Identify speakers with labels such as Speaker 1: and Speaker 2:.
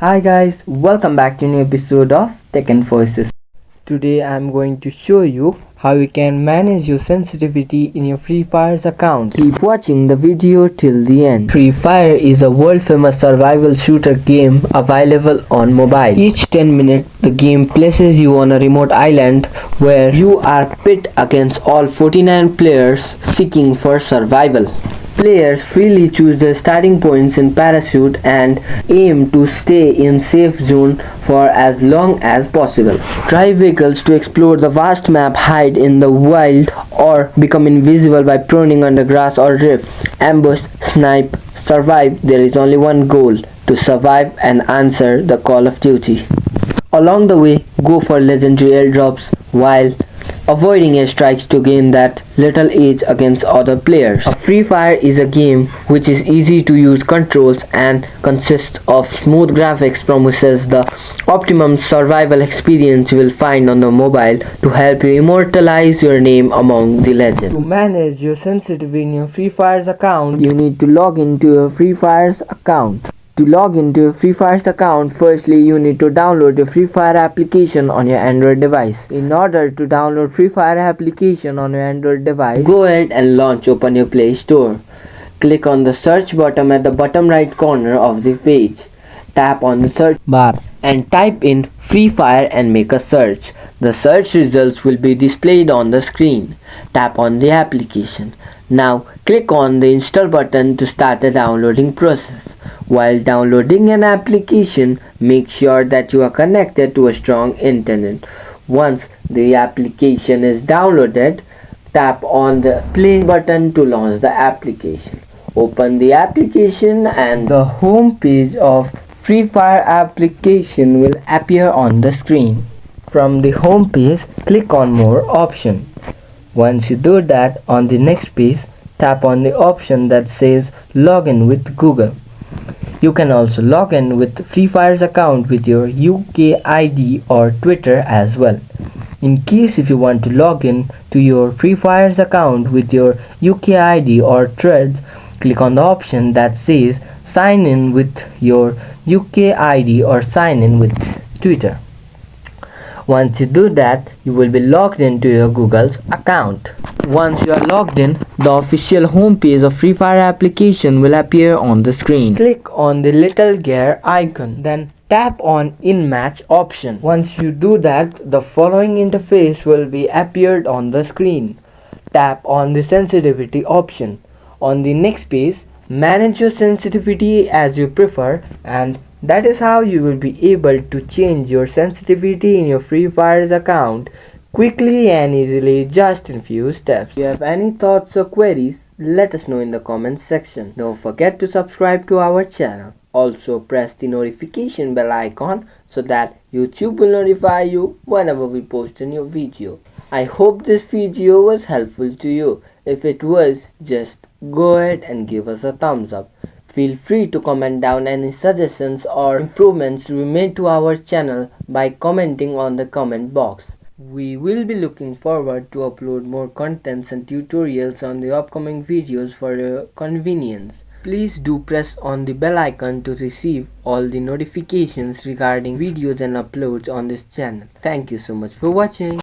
Speaker 1: Hi guys, welcome back to a new episode of Tech and Voices. Today I'm going to show you how you can manage your sensitivity in your Free Fire's account. Keep watching the video till the end. Free Fire is a world famous survival shooter game available on mobile. Each 10 minutes the game places you on a remote island where you are pit against all 49 players seeking for survival. Players freely choose their starting points in parachute and aim to stay in safe zone for as long as possible. Drive vehicles to explore the vast map, hide in the wild, or become invisible by proning under grass or drift. Ambush, snipe, survive. There is only one goal: to survive and answer the call of duty. Along the way, go for legendary airdrops while avoiding airstrikes to gain that little edge against other players. A Free Fire is a game which is easy to use controls and consists of smooth graphics, promises the optimum survival experience you will find on the mobile to help you immortalize your name among the legends. To manage your sensitivity in your Free Fire's account, you need to log into your Free Fire's account. To log into your Free Fire's account, firstly you need to download your Free Fire application on your Android device. In order to download Free Fire application on your Android device, go ahead and open your Play Store. Click on the search button at the bottom right corner of the page. Tap on the search bar and type in Free Fire and make a search. The search results will be displayed on the screen. Tap on the application. Now click on the install button to start the downloading process. While downloading an application, make sure that you are connected to a strong internet. Once the application is downloaded, tap on the play button to launch the application. Open the application and the home page of Free Fire application will appear on the screen. From the home page, click on More option. Once you do that, on the next page, tap on the option that says Login with Google. You can also log in with Free Fire's account with your UK ID or Twitter as well. In case if you want to log in to your Free Fire's account with your UK ID or Threads, click on the option that says sign in with your UK ID or sign in with Twitter. Once you do that, you will be logged into your Google's account. Once you are logged in, the official homepage of Free Fire application will appear on the screen. Click on the little gear icon, then tap on In-Match option. Once you do that, the following interface will be appeared on the screen. Tap on the sensitivity option. On the next page, manage your sensitivity as you prefer, and that is how you will be able to change your sensitivity in your Free Fire's account quickly and easily, just in few steps. If you have any thoughts or queries, let us know in the comments section. Don't forget to subscribe to our channel. Also press the notification bell icon so that YouTube will notify you whenever we post a new video. I hope this video was helpful to you. If it was, just go ahead and give us a thumbs up. Feel free to comment down any suggestions or improvements we made to our channel by commenting on the comment box. We will be looking forward to upload more contents and tutorials on the upcoming videos for your convenience. Please do press on the bell icon to receive all the notifications regarding videos and uploads on this channel. Thank you so much for watching.